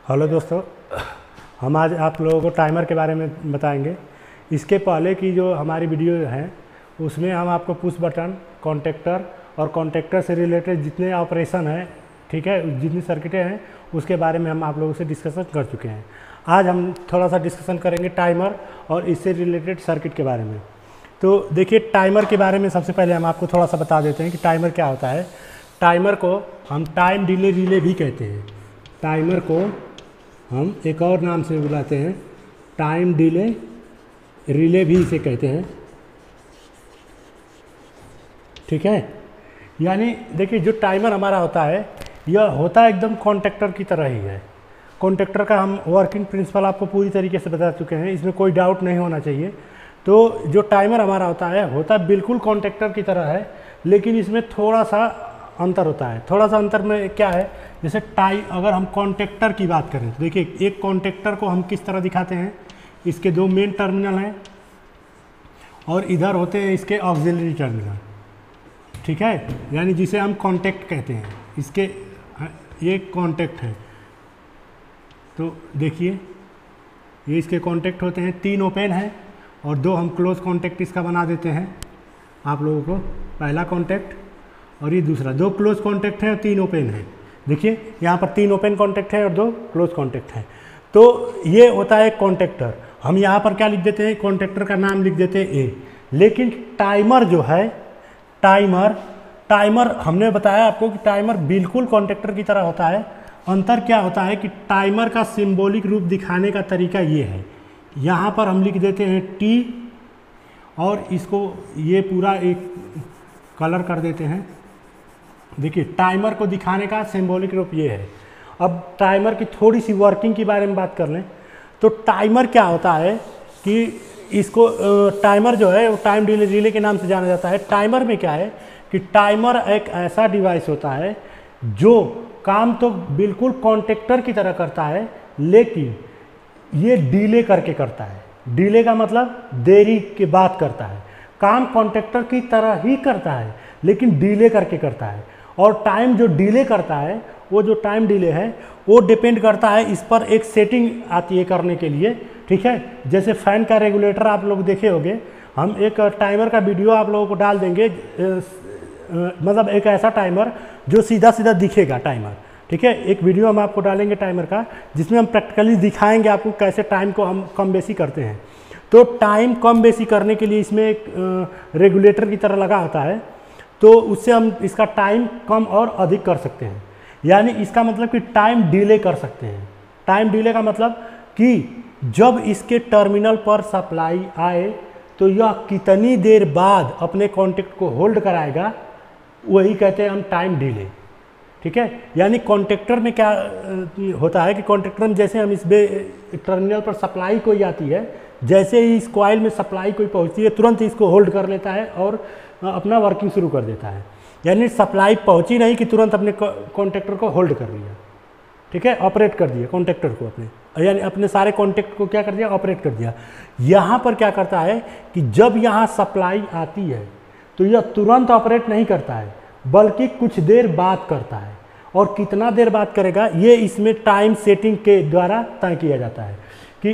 Hello दोस्तों, हम आज आप लोगों को टाइमर के बारे में बताएंगे। इसके पहले की जो हमारी वीडियो है उसमें हम आपको पुश बटन, कॉन्टेक्टर और कॉन्टेक्टर से रिलेटेड जितने ऑपरेशन हैं, ठीक है, जितनी सर्किटें हैं उसके बारे में हम आप लोगों से डिस्कशन कर चुके हैं। आज हम थोड़ा सा डिस्कशन करेंगे टाइमर और इससे रिलेटेड सर्किट के बारे में। तो देखिए, टाइमर के बारे में सबसे पहले हम आपको थोड़ा सा बता देते हैं कि टाइमर क्या होता है। टाइमर को हम टाइम डिले रिले भी कहते हैं। टाइमर को हम एक और नाम से बुलाते हैं, टाइम डिले रिले भी इसे कहते हैं, ठीक है। यानी देखिए, जो टाइमर हमारा होता है यह होता है एकदम कॉन्टेक्टर की तरह ही है। कॉन्टेक्टर का हम वर्किंग प्रिंसिपल आपको पूरी तरीके से बता चुके हैं, इसमें कोई डाउट नहीं होना चाहिए। तो जो टाइमर हमारा होता है बिल्कुल कॉन्टेक्टर की तरह है, लेकिन इसमें थोड़ा सा अंतर होता है। थोड़ा सा अंतर में क्या है, जैसे अगर हम कॉन्टेक्टर की बात करें तो देखिए, एक कॉन्टेक्टर को हम किस तरह दिखाते हैं। इसके दो मेन टर्मिनल हैं और इधर होते हैं इसके ऑक्सिलरी टर्मिनल, ठीक है, यानी जिसे हम कॉन्टेक्ट कहते हैं। इसके ये कॉन्टेक्ट है, तो देखिए ये इसके कॉन्टेक्ट होते हैं, 3 ओपन है और 2 हम क्लोज कॉन्टेक्ट इसका बना देते हैं आप लोगों को। पहला कॉन्टेक्ट और ये दूसरा, 2 क्लोज कॉन्टेक्ट है और 3 ओपन है। देखिए यहाँ पर 3 ओपन कॉन्टेक्ट है और 2 क्लोज कॉन्टेक्ट है। तो ये होता है कॉन्टेक्टर। हम यहाँ पर क्या लिख देते हैं, कॉन्टेक्टर का नाम लिख देते हैं ए। लेकिन टाइमर जो है, टाइमर हमने बताया आपको कि टाइमर बिल्कुल कॉन्टेक्टर की तरह होता है। अंतर क्या होता है कि टाइमर का सिंबॉलिक रूप दिखाने का तरीका ये है, यहाँ पर हम लिख देते हैं टी और इसको ये पूरा एक कलर कर देते हैं। देखिए, टाइमर को दिखाने का सिंबॉलिक रूप ये है। अब टाइमर की थोड़ी सी वर्किंग के बारे में बात कर लें तो टाइमर क्या होता है कि इसको टाइमर जो है वो टाइम डिले रिले के नाम से जाना जाता है। टाइमर में क्या है कि टाइमर एक ऐसा डिवाइस होता है जो काम तो बिल्कुल कॉन्टेक्टर की तरह करता है, लेकिन ये डिले करके करता है। डिले का मतलब देरी के बाद करता है। काम कॉन्टेक्टर की तरह ही करता है लेकिन डिले करके करता है। और टाइम जो डिले करता है, वो जो टाइम डिले है वो डिपेंड करता है, इस पर एक सेटिंग आती है करने के लिए, ठीक है। जैसे फ़ैन का रेगुलेटर आप लोग देखे होंगे, हम एक टाइमर का वीडियो आप लोगों को डाल देंगे, मतलब एक ऐसा टाइमर जो सीधा सीधा दिखेगा टाइमर, ठीक है। एक वीडियो हम आपको डालेंगे टाइमर का, जिसमें हम प्रैक्टिकली दिखाएंगे आपको कैसे टाइम को हम कम बेसी करते हैं। तो टाइम कम बेसी करने के लिए इसमें एक रेगुलेटर की तरह लगा होता है, तो उससे हम इसका टाइम कम और अधिक कर सकते हैं। यानी इसका मतलब कि टाइम डिले कर सकते हैं। टाइम डिले का मतलब कि जब इसके टर्मिनल पर सप्लाई आए तो यह कितनी देर बाद अपने कॉन्टेक्ट को होल्ड कराएगा, वही कहते हैं हम टाइम डिले, ठीक है। यानी कॉन्टेक्टर में क्या होता है कि कॉन्टेक्टर में जैसे हम इस टर्मिनल पर सप्लाई कोई आती है, जैसे ही इस कॉइल में सप्लाई कोई पहुंचती है तुरंत इसको होल्ड कर लेता है और अपना वर्किंग शुरू कर देता है। यानी सप्लाई पहुंची नहीं कि तुरंत अपने कॉन्टेक्टर को होल्ड कर लिया, ठीक है, ऑपरेट कर दिया कॉन्टेक्टर को अपने, यानी अपने सारे कॉन्टेक्ट को क्या कर दिया, ऑपरेट कर दिया। यहाँ पर क्या करता है कि जब यहाँ सप्लाई आती है तो यह तुरंत ऑपरेट नहीं करता है, बल्कि कुछ देर बाद करता है। और कितना देर बाद करेगा ये इसमें टाइम सेटिंग के द्वारा तय किया जाता है कि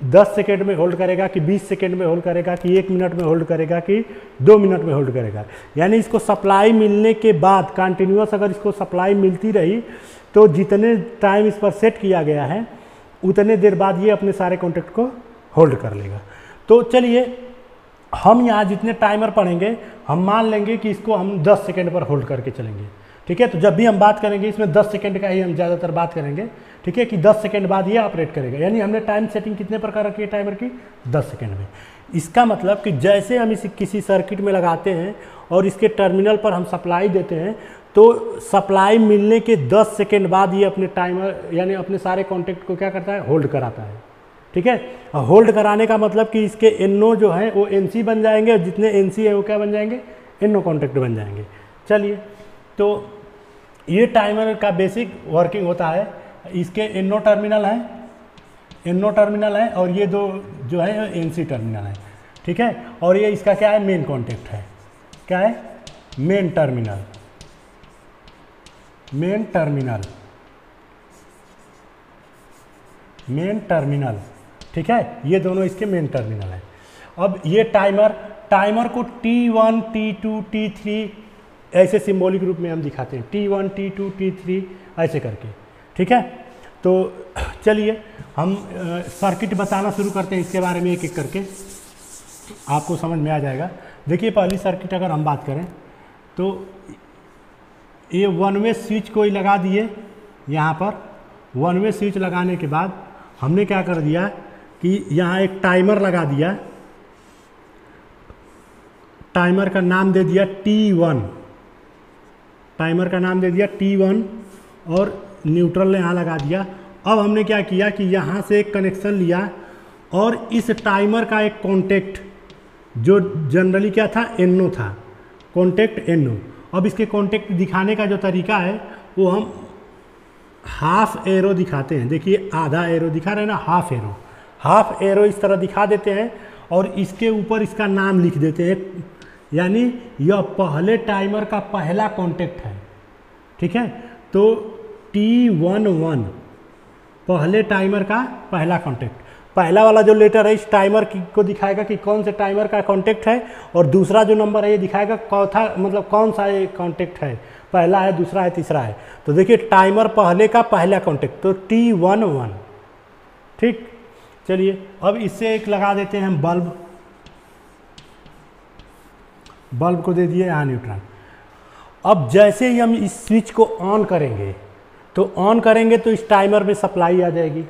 10 सेकेंड में होल्ड करेगा, कि 20 सेकेंड में होल्ड करेगा, कि 1 मिनट में होल्ड करेगा, कि 2 मिनट में होल्ड करेगा। यानी इसको सप्लाई मिलने के बाद कंटिन्यूअस अगर इसको सप्लाई मिलती रही तो जितने टाइम इस पर सेट किया गया है उतने देर बाद ये अपने सारे कॉन्टेक्ट को होल्ड कर लेगा। तो चलिए, हम यहाँ जितने टाइमर पढ़ेंगे हम मान लेंगे कि इसको हम 10 सेकेंड पर होल्ड करके चलेंगे, ठीक है। तो जब भी हम बात करेंगे इसमें 10 सेकेंड का ही हम ज़्यादातर बात करेंगे, ठीक है, कि 10 सेकेंड बाद ये ऑपरेट करेगा। यानी हमने टाइम सेटिंग कितने प्रकार रखी है टाइमर की, 10 सेकेंड में। इसका मतलब कि जैसे हम इसे किसी सर्किट में लगाते हैं और इसके टर्मिनल पर हम सप्लाई देते हैं तो सप्लाई मिलने के 10 सेकेंड बाद ये अपने टाइमर यानी अपने सारे कॉन्टेक्ट को क्या करता है, होल्ड कराता है, ठीक है। होल्ड कराने का मतलब कि इसके एनओ जो है वो एनसी बन जाएंगे और जितने एनसी है वो क्या बन जाएंगे, एनओ कॉन्टेक्ट बन जाएंगे। चलिए, तो ये टाइमर का बेसिक वर्किंग होता है। इसके एनओ टर्मिनल है और ये 2 जो है एनसी टर्मिनल है, ठीक है। और ये इसका क्या है, मेन कॉन्टेक्ट है। क्या है, मेन टर्मिनल। मेन टर्मिनल, ठीक है, ये दोनों इसके मेन टर्मिनल है। अब ये टाइमर को T1, T2, T3 ऐसे सिंबॉलिक रूप में हम दिखाते हैं, T1, T2, T3 ऐसे करके, ठीक है। तो चलिए हम सर्किट बताना शुरू करते हैं इसके बारे में एक एक करके, आपको समझ में आ जाएगा। देखिए पहली सर्किट अगर हम बात करें तो ये वन वे स्विच कोई लगा दिए, यहाँ पर वन वे स्विच लगाने के बाद हमने क्या कर दिया कि यहाँ एक टाइमर लगा दिया, टाइमर का नाम दे दिया T1, टाइमर का नाम दे दिया T1 और न्यूट्रल यहाँ लगा दिया। अब हमने क्या किया कि यहाँ से एक कनेक्शन लिया और इस टाइमर का एक कॉन्टेक्ट जो जनरली क्या था, NO था, कॉन्टेक्ट NO। अब इसके कॉन्टेक्ट दिखाने का जो तरीका है वो हम हाफ एरो दिखाते हैं। देखिए आधा एरो दिखा रहे हैं ना, हाफ एरो इस तरह दिखा देते हैं और इसके ऊपर इसका नाम लिख देते हैं, यानी यह पहले टाइमर का पहला कॉन्टेक्ट है, ठीक है। तो T11 पहले टाइमर का पहला कॉन्टेक्ट, पहला वाला जो लेटर है इस टाइमर को दिखाएगा कि कौन से टाइमर का कॉन्टेक्ट है, और दूसरा जो नंबर है ये दिखाएगा कौन सा ये कॉन्टेक्ट है, पहला है, दूसरा है, तीसरा है। तो देखिए टाइमर पहले का पहला कॉन्टेक्ट तो T11, ठीक। चलिए अब इससे एक लगा देते हैं हम बल्ब को दे दिए यहाँ न्यूट्रल। अब जैसे ही हम इस स्विच को ऑन करेंगे तो इस टाइमर में सप्लाई आ जाएगी,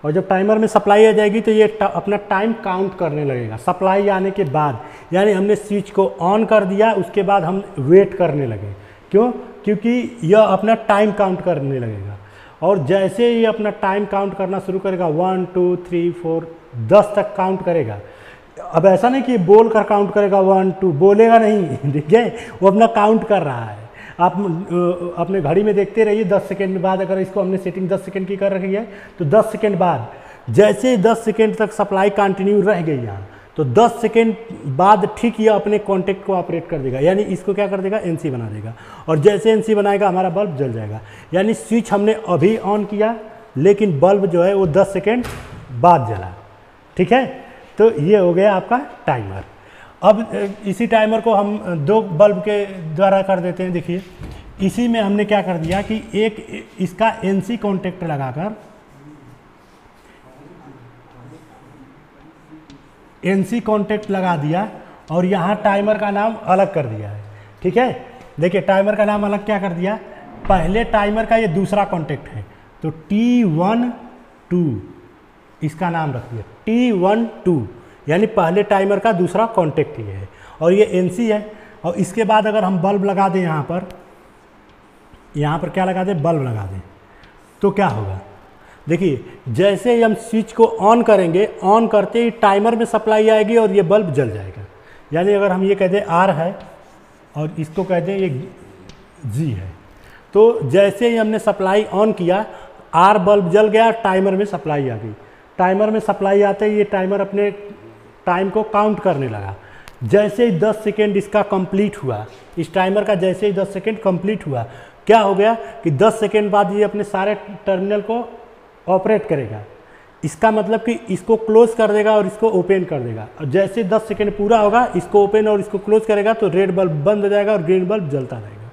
और जब टाइमर में सप्लाई आ जाएगी तो ये अपना टाइम काउंट करने लगेगा। सप्लाई आने के बाद यानी हमने स्विच को ऑन कर दिया, उसके बाद हम वेट करने लगे, क्यों? क्योंकि यह अपना टाइम काउंट करने लगेगा, और जैसे ये अपना टाइम काउंट करना शुरू करेगा 1 2 3 4 10 तक काउंट करेगा। अब ऐसा नहीं कि बोल कर काउंट करेगा 1 2, बोलेगा नहीं, ठीक है, वो अपना काउंट कर रहा है। आप अपने घड़ी में देखते रहिए 10 सेकेंड बाद, अगर इसको हमने सेटिंग 10 सेकेंड की कर रखी है तो 10 सेकेंड बाद जैसे 10 सेकेंड तक सप्लाई कंटिन्यू रह गई यहाँ, तो 10 सेकेंड बाद ठीक ये अपने कॉन्टेक्ट को ऑपरेट कर देगा, यानी इसको क्या कर देगा, NC बना देगा, और जैसे NC बनाएगा हमारा बल्ब जल जाएगा। यानी स्विच हमने अभी ऑन किया लेकिन बल्ब जो है वो 10 सेकेंड बाद जला, ठीक है। तो ये हो गया आपका टाइमर। अब इसी टाइमर को हम दो बल्ब के द्वारा कर देते हैं। देखिए इसी में हमने क्या कर दिया कि एक इसका NC कॉन्टेक्ट लगाकर NC कॉन्टेक्ट लगा दिया और यहाँ टाइमर का नाम अलग कर दिया है, ठीक है। देखिए टाइमर का नाम अलग क्या कर दिया, पहले टाइमर का ये दूसरा कॉन्टेक्ट है तो T12 इसका नाम रख दिया, T12 यानी पहले टाइमर का दूसरा कॉन्टेक्ट ये है, और ये NC है। और इसके बाद अगर हम बल्ब लगा दें यहाँ पर क्या लगा दें, बल्ब लगा दें, तो क्या होगा, देखिए जैसे ही हम स्विच को ऑन करेंगे, ऑन करते ही टाइमर में सप्लाई आएगी और ये बल्ब जल जाएगा। यानी अगर हम ये कह दें R है और इसको कह दें ये G है, तो जैसे ही हमने सप्लाई ऑन किया R बल्ब जल गया, टाइमर में सप्लाई आ गई। टाइमर में सप्लाई आते ही ये टाइमर अपने टाइम को काउंट करने लगा। जैसे ही 10 सेकेंड इसका कंप्लीट हुआ, इस टाइमर का जैसे ही 10 सेकेंड कंप्लीट हुआ, क्या हो गया कि 10 सेकेंड बाद ये अपने सारे टर्मिनल को ऑपरेट करेगा। इसका मतलब कि इसको क्लोज कर देगा और इसको ओपन कर देगा, और जैसे 10 सेकेंड पूरा होगा इसको ओपन और इसको क्लोज करेगा तो रेड बल्ब बंद हो जाएगा और ग्रीन बल्ब जलता रहेगा।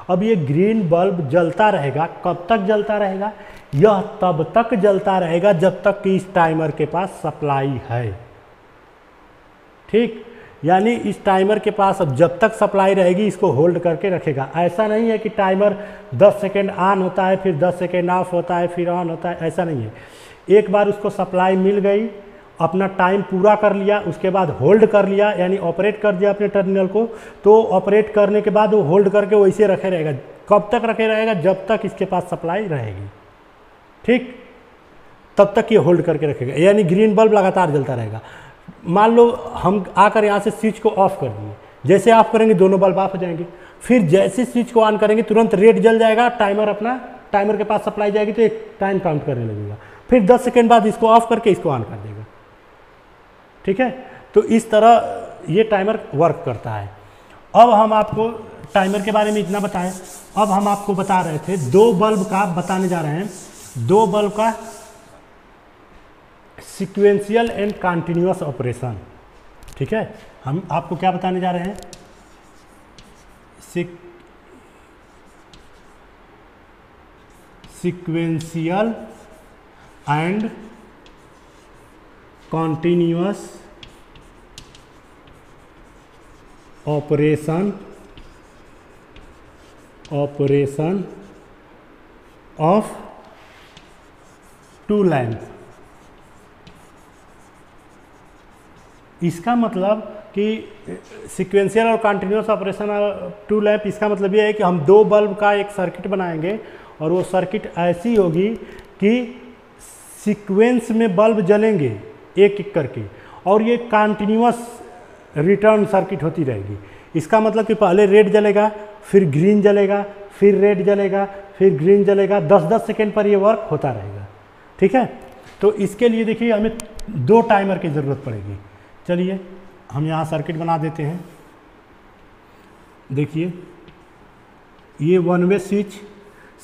अब ये ग्रीन बल्ब जलता रहेगा, कब तक जलता रहेगा, यह तब तक जलता रहेगा जब तक कि इस टाइमर के पास सप्लाई है, ठीक। यानी इस टाइमर के पास अब जब तक सप्लाई रहेगी इसको होल्ड करके रखेगा। ऐसा नहीं है कि टाइमर 10 सेकेंड ऑन होता है फिर 10 सेकेंड ऑफ होता है फिर ऑन होता है, ऐसा नहीं है। एक बार उसको सप्लाई मिल गई, अपना टाइम पूरा कर लिया, उसके बाद होल्ड कर लिया, यानी ऑपरेट कर दिया अपने टर्मिनल को, तो ऑपरेट करने के बाद वो होल्ड करके वैसे रखे रहेगा। कब तक रखे रहेगा, जब तक इसके पास सप्लाई रहेगी, ठीक, तब तक ये होल्ड करके रखेगा। यानी ग्रीन बल्ब लगातार जलता रहेगा। मान लो हम आकर यहाँ से स्विच को ऑफ कर दिए, जैसे ऑफ करेंगे दोनों बल्ब ऑफ हो जाएंगे, फिर जैसे स्विच को ऑन करेंगे तुरंत रेड जल जाएगा, टाइमर के पास सप्लाई जाएगी तो एक टाइम काउंट करने लगेगा, फिर 10 सेकेंड बाद इसको ऑफ करके इसको ऑन कर देगा, ठीक है। तो इस तरह ये टाइमर वर्क करता है। अब हम आपको टाइमर के बारे में इतना बताएं, अब हम आपको बता रहे थे दो बल्ब का बताने जा रहे हैं, दो बल्ब का सीक्वेंशियल एंड कंटिन्यूअस ऑपरेशन। ठीक है, हम आपको क्या बताने जा रहे हैं, sequential and continuous operation of two lamp. इसका मतलब कि सीक्वेंशियल और continuous operation of two lamp, इसका मतलब ये है कि हम दो बल्ब का एक सर्किट बनाएंगे और वो सर्किट ऐसी होगी कि सीक्वेंस में बल्ब जलेंगे एक एक करके, और ये कंटिन्यूअस रिटर्न सर्किट होती रहेगी। इसका मतलब कि पहले रेड जलेगा, फिर ग्रीन जलेगा, फिर रेड जलेगा, फिर ग्रीन जलेगा, 10-10 सेकेंड पर ये वर्क होता रहेगा। ठीक है, तो इसके लिए देखिए हमें दो टाइमर की ज़रूरत पड़ेगी। चलिए हम यहाँ सर्किट बना देते हैं। देखिए ये वन वे स्विच,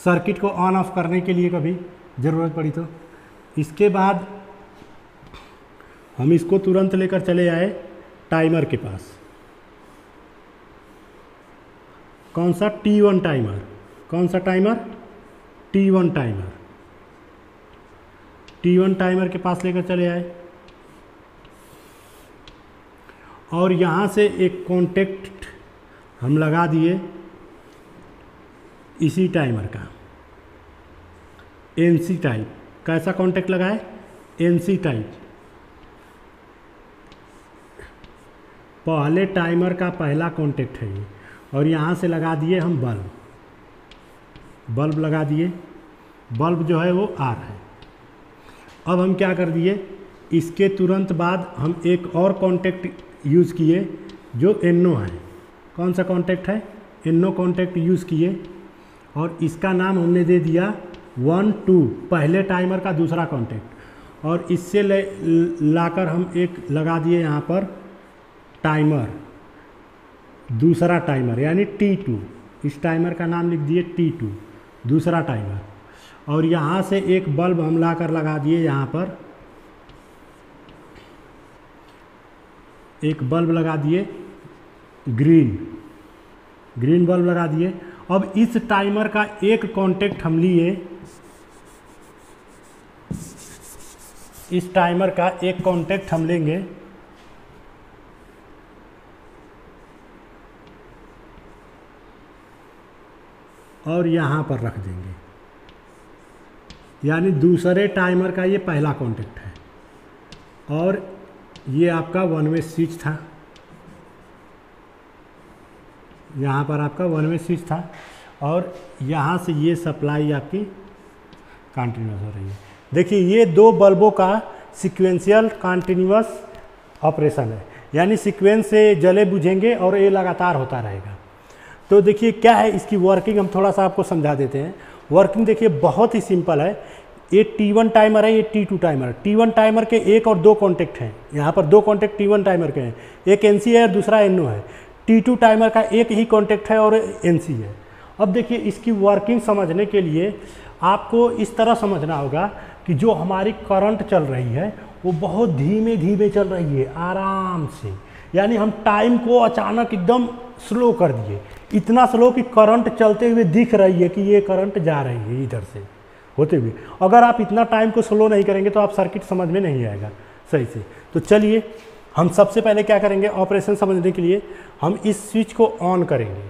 सर्किट को ऑन ऑफ करने के लिए कभी ज़रूरत पड़ी तो। इसके बाद हम इसको तुरंत लेकर चले आए टाइमर के पास। कौन सा? T1 timer. कौन सा timer? T1 timer. T1 timer के पास लेकर चले आए और यहाँ से एक कॉन्टेक्ट हम लगा दिए इसी टाइमर का, NC टाइप। कैसा कॉन्टेक्ट लगाए? NC type. पहले टाइमर का पहला कॉन्टेक्ट है ये, और यहाँ से लगा दिए हम बल्ब लगा दिए। बल्ब जो है वो R है। अब हम क्या कर दिए, इसके तुरंत बाद हम एक और कॉन्टेक्ट यूज़ किए जो NO है। कौन सा कॉन्टेक्ट है? NO कॉन्टेक्ट यूज़ किए और इसका नाम हमने दे दिया 1, 2, पहले टाइमर का दूसरा कॉन्टेक्ट। और इससे लाकर हम एक लगा दिए यहाँ पर टाइमर, दूसरा टाइमर यानी T2। इस टाइमर का नाम लिख दिए T2, दूसरा टाइमर। और यहाँ से एक बल्ब हम लाकर लगा दिए यहाँ पर, एक बल्ब लगा दिए ग्रीन बल्ब लगा दिए। अब इस टाइमर का एक कॉन्टेक्ट हम लिए, इस टाइमर का एक कॉन्टेक्ट हम लेंगे और यहाँ पर रख देंगे, यानी दूसरे टाइमर का ये पहला कॉन्टेक्ट है। और ये आपका वन वे स्विच था, यहाँ पर आपका वन वे स्विच था और यहाँ से ये सप्लाई आपकी कंटिन्यूअस हो रही है। देखिए ये दो बल्बों का सीक्वेंशियल कंटिन्यूअस ऑपरेशन है, यानी सीक्वेंस से जले बुझेंगे और ये लगातार होता रहेगा। तो देखिए क्या है इसकी वर्किंग, हम थोड़ा सा आपको समझा देते हैं। वर्किंग देखिए बहुत ही सिंपल है। ये T1 टाइमर है, ये T2 टाइमर। T1 टाइमर के एक और दो कॉन्टेक्ट हैं, यहाँ पर दो कॉन्टेक्ट T1 टाइमर के हैं, एक NC है और दूसरा NO है। T2 टाइमर का एक ही कॉन्टेक्ट है और NC है। अब देखिए इसकी वर्किंग समझने के लिए आपको इस तरह समझना होगा कि जो हमारी करंट चल रही है वो बहुत धीमे धीमे चल रही है, आराम से। यानी हम टाइम को अचानक एकदम स्लो कर दिए, इतना स्लो कि करंट चलते हुए दिख रही है कि ये करंट जा रही है इधर से होते हुए। अगर आप इतना टाइम को स्लो नहीं करेंगे तो आप सर्किट समझ में नहीं आएगा सही से। तो चलिए हम सबसे पहले क्या करेंगे, ऑपरेशन समझने के लिए हम इस स्विच को ऑन करेंगे।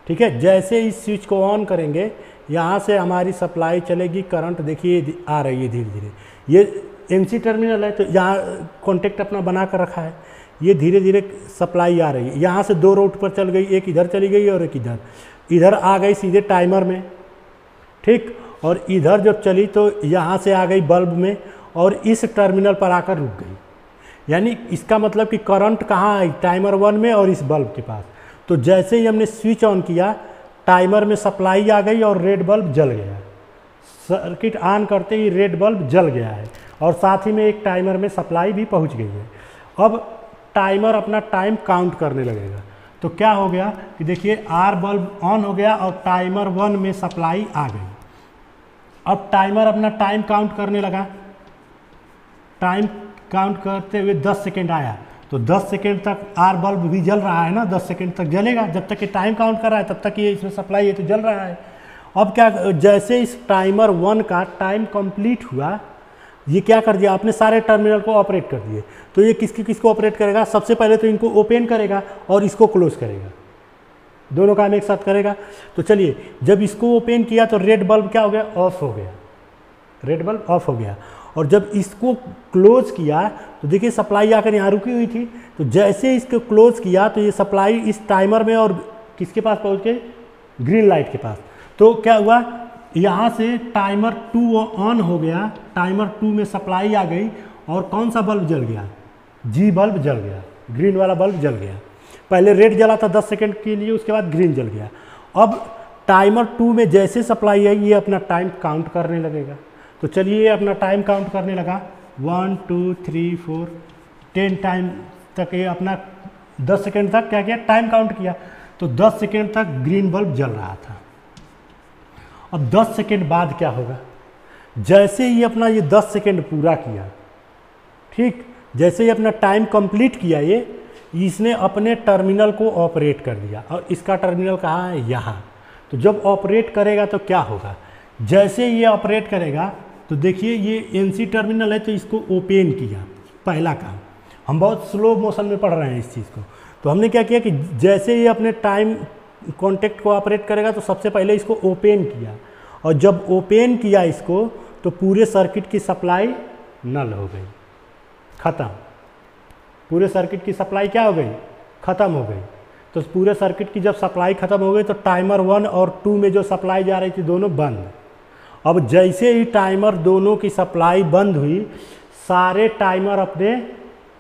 ठीक है, जैसे इस स्विच को ऑन करेंगे यहाँ से हमारी सप्लाई चलेगी, करंट देखिए आ रही है धीरे धीरे। ये NC टर्मिनल है तो यहाँ कॉन्टेक्ट अपना बना कर रखा है, ये धीरे धीरे सप्लाई आ रही है। यहाँ से दो रूट पर चल गई, एक इधर चली गई और एक इधर आ गई सीधे टाइमर में। ठीक, और इधर जब चली तो यहाँ से आ गई बल्ब में और इस टर्मिनल पर आकर रुक गई। यानी इसका मतलब कि करंट कहाँ आई, टाइमर 1 में और इस बल्ब के पास। तो जैसे ही हमने स्विच ऑन किया टाइमर में सप्लाई आ गई और रेड बल्ब जल गया। सर्किट ऑन करते ही रेड बल्ब जल गया है और साथ ही में एक टाइमर में सप्लाई भी पहुंच गई है। अब टाइमर अपना टाइम काउंट करने लगेगा। तो क्या हो गया कि देखिए R बल्ब ऑन हो गया और टाइमर 1 में सप्लाई आ गई। अब टाइमर अपना टाइम काउंट करने लगा। टाइम काउंट करते हुए 10 सेकेंड आया, तो 10 सेकेंड तक आर बल्ब भी जल रहा है ना, 10 सेकेंड तक जलेगा, जब तक ये टाइम काउंट कर रहा है तब तक ये इसमें सप्लाई है तो जल रहा है। अब क्या, जैसे इस टाइमर 1 का टाइम कंप्लीट हुआ, ये क्या कर दिया, आपने सारे टर्मिनल को ऑपरेट कर दिए, तो ये किसको ऑपरेट करेगा, सबसे पहले तो इनको ओपन करेगा और इसको क्लोज करेगा, दोनों काम एक साथ करेगा। तो चलिए, जब इसको ओपन किया तो रेड बल्ब क्या हो गया, ऑफ हो गया, रेड बल्ब ऑफ हो गया। और जब इसको क्लोज किया तो देखिए सप्लाई आकर यहाँ रुकी हुई थी, तो जैसे इसको क्लोज किया तो ये सप्लाई इस टाइमर में और किसके पास पहुँच गई, ग्रीन लाइट के पास। तो क्या हुआ, यहाँ से टाइमर 2 ऑन हो गया, टाइमर 2 में सप्लाई आ गई और कौन सा बल्ब जल गया, जी बल्ब जल गया, ग्रीन वाला बल्ब जल गया। पहले रेड जला था 10 सेकेंड के लिए, उसके बाद ग्रीन जल गया। अब टाइमर 2 में जैसे सप्लाई आई, ये अपना टाइम काउंट करने लगेगा। तो चलिए, ये अपना टाइम काउंट करने लगा, 1 2 3 4 10 टाइम तक ये अपना 10 सेकेंड तक क्या किया, टाइम काउंट किया। तो 10 सेकेंड तक ग्रीन बल्ब जल रहा था। अब 10 सेकेंड बाद क्या होगा, जैसे ही अपना ये 10 सेकेंड पूरा किया, ठीक, जैसे ही अपना टाइम कंप्लीट किया, ये इसने अपने टर्मिनल को ऑपरेट कर दिया और इसका टर्मिनल कहाँ है, यहाँ। तो जब ऑपरेट करेगा तो क्या होगा, जैसे ये ऑपरेट करेगा तो देखिए ये एनसी टर्मिनल है, तो इसको ओपन किया, पहला काम। हम बहुत स्लो मोशन में पढ़ रहे हैं इस चीज़ को। तो हमने क्या किया कि जैसे ये अपने टाइम कॉन्टेक्ट को ऑपरेट करेगा तो सबसे पहले इसको ओपन किया, और जब ओपन किया इसको तो पूरे सर्किट की सप्लाई नल हो गई, ख़त्म। पूरे सर्किट की सप्लाई क्या हो गई, ख़त्म हो गई। तो पूरे सर्किट की जब सप्लाई ख़त्म हो गई तो टाइमर 1 और 2 में जो सप्लाई जा रही थी दोनों बंद। अब जैसे ही टाइमर दोनों की सप्लाई बंद हुई, सारे टाइमर अपने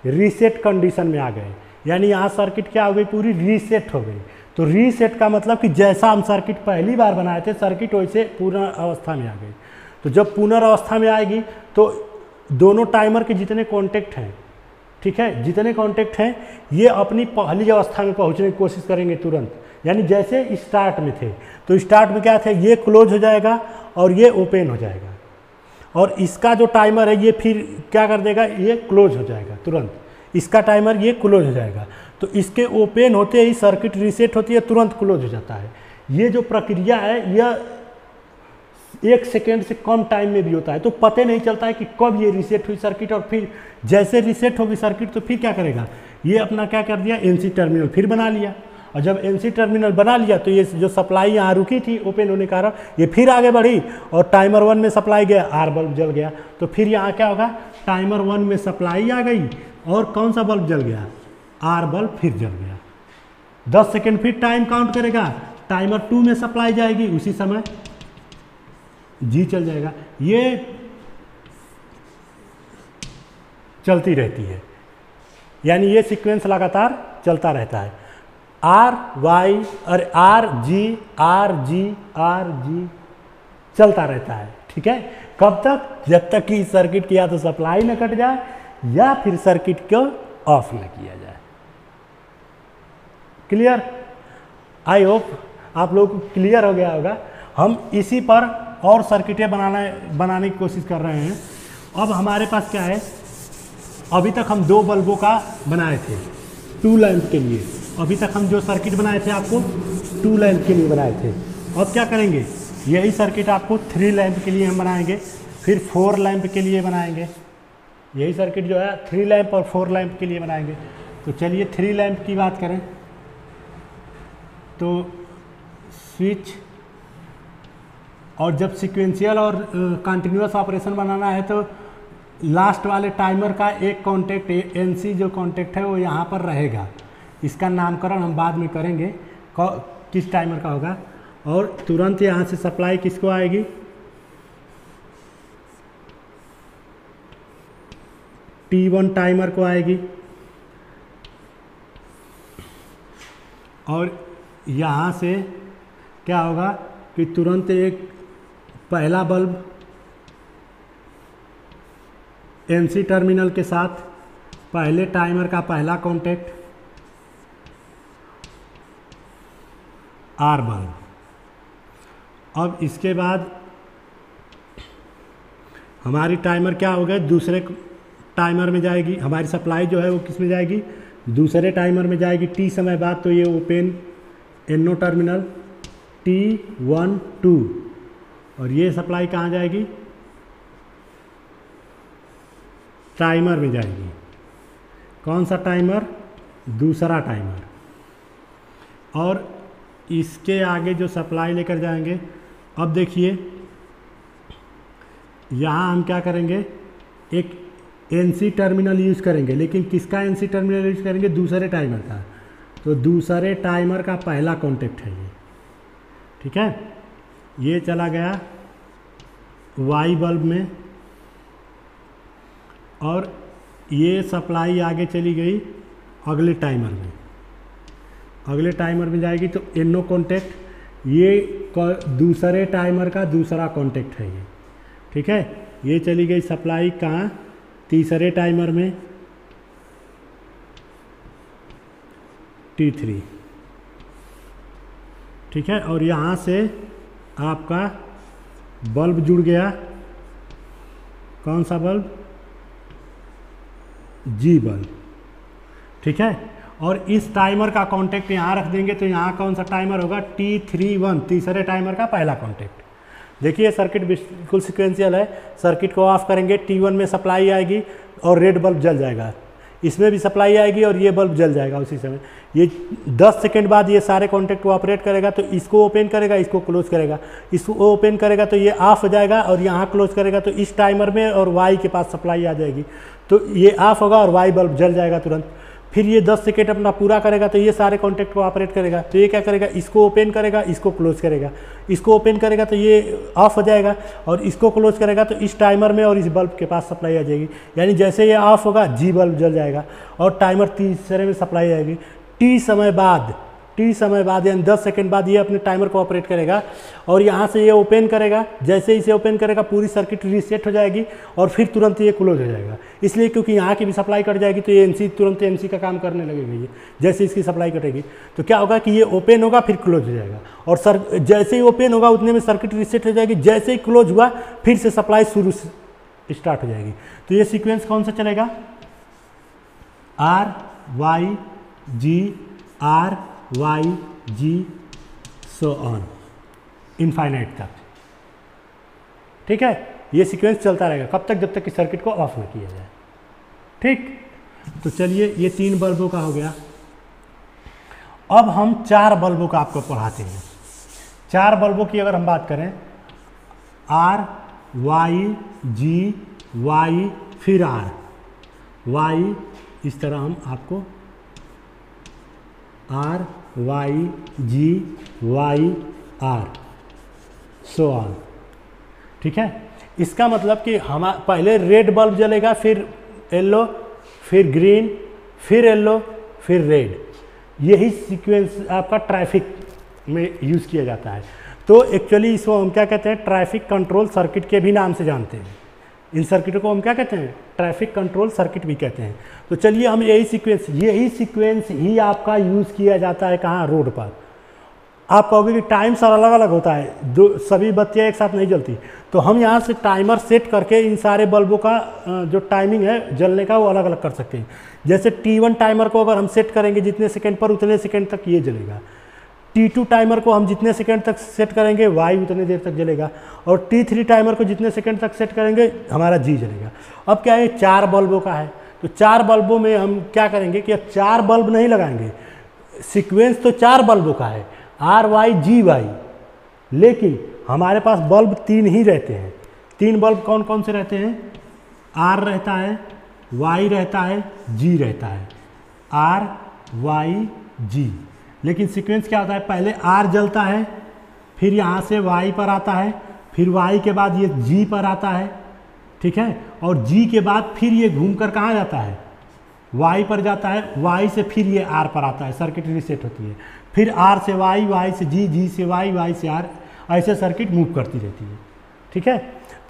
रीसेट कंडीशन में आ गए, यानी यहाँ सर्किट क्या हो गई, पूरी रीसेट हो गई। तो रीसेट का मतलब कि जैसा हम सर्किट पहली बार बनाए थे, सर्किट वैसे पुनर्वस्था में आ गई। तो जब पुनर्वस्था में आएगी तो दोनों टाइमर के जितने कॉन्टेक्ट हैं, ठीक है, जितने कॉन्टेक्ट हैं ये अपनी पहली अवस्था में पहुंचने की कोशिश करेंगे तुरंत। यानी जैसे स्टार्ट में थे, तो स्टार्ट में क्या थे, ये क्लोज हो जाएगा और ये ओपन हो जाएगा, और इसका जो टाइमर है ये फिर क्या कर देगा, ये क्लोज हो जाएगा तुरंत, इसका टाइमर ये क्लोज हो जाएगा। तो इसके ओपन होते ही सर्किट रीसेट होती है, तुरंत क्लोज हो जाता है। ये जो प्रक्रिया है यह 1 सेकेंड से कम टाइम में भी होता है, तो पता नहीं चलता है कि कब ये रीसेट हुई सर्किट। और फिर जैसे रीसेट होगी सर्किट तो फिर क्या करेगा, ये अपना क्या कर दिया, एनसी टर्मिनल फिर बना लिया। और जब एनसी टर्मिनल बना लिया तो ये जो सप्लाई यहाँ रुकी थी ओपन होने के कारण, ये फिर आगे बढ़ी और टाइमर 1 में सप्लाई गया, आर बल्ब जल गया। तो फिर यहाँ क्या होगा, टाइमर 1 में सप्लाई आ गई और कौन सा बल्ब जल गया, आर बल्ब फिर जल गया। 10 सेकेंड फिर टाइम काउंट करेगा, टाइमर 2 में सप्लाई जाएगी, उसी समय जी चल जाएगा। ये चलती रहती है, यानी ये सीक्वेंस लगातार चलता रहता है। आर वाई और आर जी चलता रहता है, ठीक है। कब तक, जब तक कि सर्किट की या तो सप्लाई न कट जाए या फिर सर्किट को ऑफ न किया जाए। क्लियर, आई होप आप लोगों को क्लियर हो गया होगा। हम इसी पर और सर्किटें बनाने की कोशिश कर रहे हैं। अब हमारे पास क्या है, अभी तक हम 2 बल्बों का बनाए थे 2 लैंप के लिए। अभी तक हम जो सर्किट बनाए थे आपको 2 लैंप के लिए बनाए थे। अब क्या करेंगे, यही सर्किट आपको 3 लैंप के लिए हम बनाएंगे, फिर 4 लैंप के लिए बनाएंगे। यही सर्किट जो है 3 लैंप और 4 लैंप के लिए बनाएंगे। तो चलिए 3 लैंप की बात करें तो स्विच, और जब सीक्वेंशियल और कंटिन्यूअस ऑपरेशन बनाना है तो लास्ट वाले टाइमर का एक कॉन्टेक्ट, एनसी जो कॉन्टेक्ट है वो यहाँ पर रहेगा। इसका नामकरण हम बाद में करेंगे किस टाइमर का होगा। और तुरंत यहाँ से सप्लाई किसको आएगी, T1 टाइमर को आएगी, और यहाँ से क्या होगा कि तुरंत एक पहला बल्ब एनसी टर्मिनल के साथ पहले टाइमर का पहला कॉन्टेक्ट आर बल्ब। अब इसके बाद हमारी टाइमर क्या हो गए, दूसरे टाइमर में जाएगी, हमारी सप्लाई जो है वो किस में जाएगी, दूसरे टाइमर में जाएगी टी समय बाद, तो ये ओपन NO टर्मिनल T1 2, और ये सप्लाई कहाँ जाएगी, टाइमर में जाएगी। कौन सा टाइमर, दूसरा टाइमर। और इसके आगे जो सप्लाई लेकर जाएंगे, अब देखिए यहाँ हम क्या करेंगे, एक NC टर्मिनल यूज़ करेंगे, लेकिन किसका NC टर्मिनल यूज़ करेंगे, दूसरे टाइमर का। तो दूसरे टाइमर का पहला कॉन्टेक्ट है ये, ठीक है। ये चला गया Y बल्ब में, और ये सप्लाई आगे चली गई अगले टाइमर में, अगले टाइमर में जाएगी तो NO कॉन्टेक्ट, ये दूसरे टाइमर का दूसरा कॉन्टेक्ट है ये, ठीक है। ये चली गई सप्लाई कहाँ, तीसरे टाइमर में T3, ठीक है। और यहाँ से आपका बल्ब जुड़ गया, कौन सा बल्ब, G बल्ब, ठीक है। और इस टाइमर का कांटेक्ट यहाँ रख देंगे, तो यहाँ कौन सा टाइमर होगा, T31, तीसरे टाइमर का पहला कांटेक्ट। देखिए सर्किट बिल्कुल सिक्वेंशियल है। सर्किट को ऑफ करेंगे, T1 में सप्लाई आएगी और रेड बल्ब जल जाएगा, इसमें भी सप्लाई आएगी और ये बल्ब जल जाएगा उसी समय। ये 10 सेकंड बाद ये सारे कॉन्टेक्ट को ऑपरेट करेगा, तो इसको ओपन करेगा, इसको क्लोज करेगा, इसको ओपन करेगा तो ये ऑफ हो जाएगा, और यहाँ क्लोज करेगा तो इस टाइमर में और वाई के पास सप्लाई आ जाएगी, तो ये ऑफ होगा और वाई बल्ब जल जाएगा तुरंत। फिर ये 10 सेकेंड अपना पूरा करेगा तो ये सारे कॉन्टेक्ट को ऑपरेट करेगा, तो ये क्या करेगा, इसको ओपन करेगा, इसको क्लोज करेगा, इसको ओपन करेगा तो ये ऑफ हो जाएगा, और इसको क्लोज करेगा तो इस टाइमर में और इस बल्ब के पास सप्लाई आ जाएगी। यानी जैसे ये ऑफ होगा G बल्ब जल जाएगा और टाइमर तीसरे में सप्लाई आएगी। टी समय बाद यानी 10 सेकंड बाद ये अपने टाइमर को ऑपरेट करेगा, और यहाँ से ये ओपन करेगा, जैसे इसे ओपन करेगा पूरी सर्किट रीसेट हो जाएगी और फिर तुरंत ये क्लोज हो जाएगा। इसलिए क्योंकि यहाँ की भी सप्लाई कट जाएगी तो ये NC तुरंत NC का काम करने लगेगा। ये जैसे इसकी सप्लाई कटेगी तो क्या होगा कि ये ओपन होगा फिर क्लोज हो जाएगा, और जैसे ही ओपन होगा उतने में सर्किट रीसेट हो जाएगी, जैसे ही क्लोज हुआ फिर से सप्लाई शुरू स्टार्ट हो जाएगी। तो ये सीक्वेंस कौन सा चलेगा, RYG RYG so on infinite तक, ठीक है। ये सीक्वेंस चलता रहेगा कब तक, जब तक कि सर्किट को ऑफ न किया जाए, ठीक। तो चलिए ये 3 बल्बों का हो गया। अब हम 4 बल्बों का आपको पढ़ाते हैं। 4 बल्बों की अगर हम बात करें, RYG Y फिर Y, इस तरह हम आपको RYG YR सो ऑन, ठीक है। इसका मतलब कि हम पहले रेड बल्ब जलेगा, फिर येलो, फिर ग्रीन, फिर येलो, फिर रेड। यही सीक्वेंस आपका ट्रैफिक में यूज़ किया जाता है। तो एक्चुअली इसको हम क्या कहते हैं, ट्रैफिक कंट्रोल सर्किट के भी नाम से जानते हैं। इन सर्किटों को हम क्या कहते हैं, ट्रैफिक कंट्रोल सर्किट भी कहते हैं। तो चलिए हम यही सीक्वेंस ही आपका यूज़ किया जाता है कहाँ, रोड पर। आप कहोगे कि टाइम सर अलग अलग होता है, सभी बत्तियाँ एक साथ नहीं जलती, तो हम यहाँ से टाइमर सेट करके इन सारे बल्बों का जो टाइमिंग है जलने का वो अलग अलग कर सकते हैं। जैसे T1 टाइमर को अगर हम सेट करेंगे जितने सेकंड पर उतने सेकंड तक ये जलेगा, T2 टाइमर को हम जितने सेकंड तक सेट करेंगे Y उतने देर तक जलेगा, और T3 टाइमर को जितने सेकंड तक सेट करेंगे हमारा G जलेगा। अब क्या है, 4 बल्बों का है, तो 4 बल्बों में हम क्या करेंगे कि अब 4 बल्ब नहीं लगाएंगे, सीक्वेंस तो 4 बल्बों का है RYGY, लेकिन हमारे पास बल्ब 3 ही रहते हैं। 3 बल्ब कौन कौन से रहते हैं, R रहता है, Y रहता है, G रहता है, RYG। लेकिन सीक्वेंस क्या होता है, पहले R जलता है, फिर यहाँ से Y पर आता है, फिर Y के बाद ये G पर आता है, ठीक है, और G के बाद फिर ये घूमकर कहाँ जाता है, Y पर जाता है, Y से फिर ये R पर आता है, सर्किट रीसेट होती है, फिर R से Y, Y से G, G से Y, Y से R, ऐसे सर्किट मूव करती रहती है, ठीक है।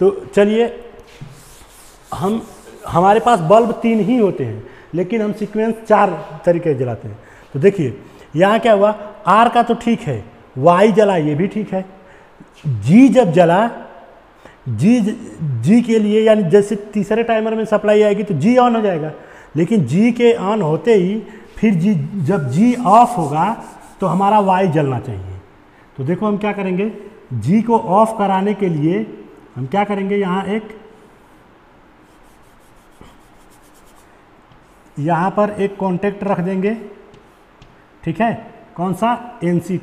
तो चलिए हमारे पास बल्ब 3 ही होते हैं, लेकिन हम सीक्वेंस 4 तरीके जलाते हैं। तो देखिए यहाँ क्या हुआ, R का तो ठीक है, Y जला ये भी ठीक है, G जब जला जी के लिए, यानी जैसे तीसरे टाइमर में सप्लाई आएगी तो जी ऑन हो जाएगा, लेकिन जी के ऑन होते ही फिर जी, जब जी ऑफ होगा तो हमारा वाई जलना चाहिए। तो देखो हम क्या करेंगे, जी को ऑफ कराने के लिए हम क्या करेंगे, यहाँ पर एक कॉन्टेक्ट रख देंगे, ठीक है, कौन सा, एनसी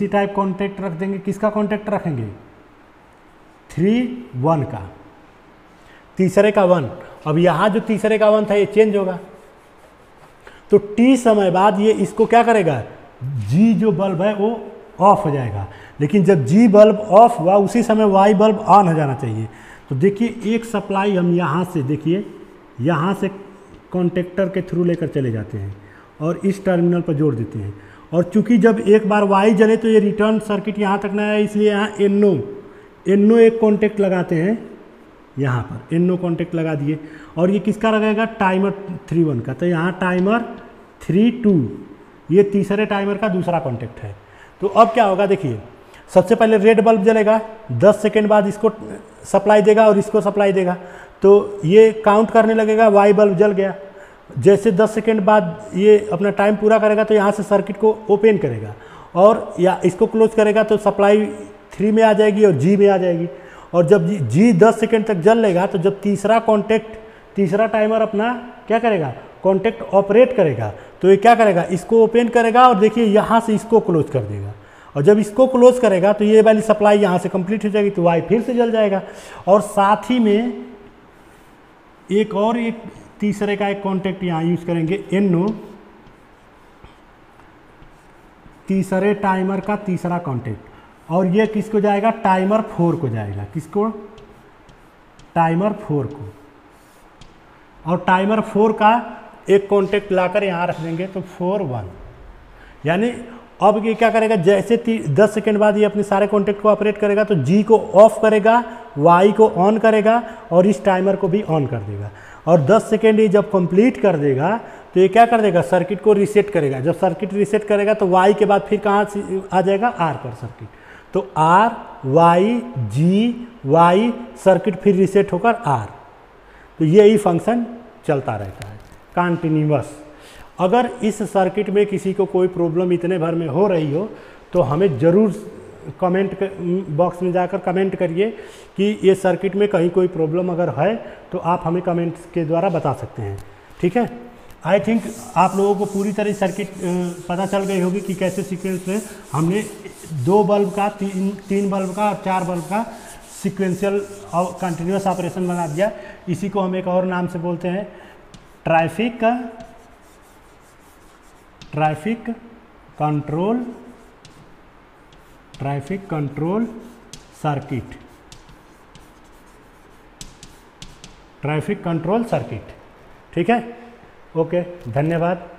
टाइप कॉन्टेक्ट रख देंगे। किसका कॉन्टेक्ट रखेंगे, 3 1 का, तीसरे का 1। अब यहाँ जो तीसरे का 1 था ये चेंज होगा, तो टी समय बाद ये इसको क्या करेगा, जी जो बल्ब है वो ऑफ हो जाएगा, लेकिन जब जी बल्ब ऑफ हुआ उसी समय वाई बल्ब ऑन हो जाना चाहिए। तो देखिए एक सप्लाई हम यहाँ से, देखिए यहाँ से कॉन्टेक्टर के थ्रू लेकर चले जाते हैं और इस टर्मिनल पर जोड़ देते हैं, और चूंकि जब एक बार वाई जले तो ये रिटर्न सर्किट यहाँ तक ना है, इसलिए यहाँ एनो एक कॉन्टेक्ट लगाते हैं, यहाँ पर एनो कॉन्टेक्ट लगा दिए, और ये किसका लगेगा, टाइमर 3 1 का। तो यहाँ टाइमर 3 2, ये तीसरे टाइमर का दूसरा कॉन्टेक्ट है। तो अब क्या होगा, देखिए सबसे पहले रेड बल्ब जलेगा, 10 सेकेंड बाद इसको सप्लाई देगा और इसको सप्लाई देगा, तो ये काउंट करने लगेगा, वाई बल्ब जल गया। जैसे 10 सेकेंड बाद ये अपना टाइम पूरा करेगा तो यहाँ से सर्किट को ओपन करेगा और या इसको क्लोज करेगा, तो सप्लाई 3 में आ जाएगी और जी में आ जाएगी। और जब जी 10 सेकेंड तक जल लेगा तो जब तीसरा टाइमर अपना क्या करेगा, कॉन्टेक्ट ऑपरेट करेगा, तो ये क्या करेगा, इसको ओपन करेगा और देखिए यहाँ से इसको क्लोज कर देगा, और जब इसको क्लोज करेगा तो ये वाली सप्लाई यहाँ से कंप्लीट हो जाएगी, तो वाई फिर से जल जाएगा। और साथ ही में एक तीसरे का एक कॉन्टेक्ट यहाँ यूज करेंगे, एनो, तीसरे टाइमर का तीसरा कॉन्टेक्ट, और ये किसको जाएगा, टाइमर 4 को जाएगा। किसको, टाइमर 4 को। और टाइमर 4 का एक कॉन्टेक्ट लाकर यहाँ रख देंगे, तो 4 1, यानी अब ये क्या करेगा, जैसे 10 सेकेंड बाद ये अपने सारे कॉन्टेक्ट को ऑपरेट करेगा तो जी को ऑफ करेगा, वाई को ऑन करेगा और इस टाइमर को भी ऑन कर देगा। और 10 सेकेंड ये जब कंप्लीट कर देगा तो ये क्या कर देगा, सर्किट को रीसेट करेगा। जब सर्किट रीसेट करेगा तो वाई के बाद फिर कहाँ से आ जाएगा, आर पर सर्किट, तो आर वाई जी वाई, सर्किट फिर रीसेट होकर आर। तो यही फंक्शन चलता रहता है कंटिन्यूअस। अगर इस सर्किट में किसी को कोई प्रॉब्लम इतने भर में हो रही हो तो हमें ज़रूर कमेंट बॉक्स में जाकर कमेंट करिए कि ये सर्किट में कहीं कोई प्रॉब्लम अगर है तो आप हमें कमेंट्स के द्वारा बता सकते हैं, ठीक है। आई थिंक आप लोगों को पूरी तरह सर्किट पता चल गई होगी कि कैसे सीक्वेंस में हमने 2 बल्ब का, 3 बल्ब का और 4 बल्ब का सीक्वेंशियल और कंटिन्यूअस ऑपरेशन बना दिया। इसी को हम एक और नाम से बोलते हैं traffic control circuit, traffic control circuit, ठीक है। ओके, धन्यवाद।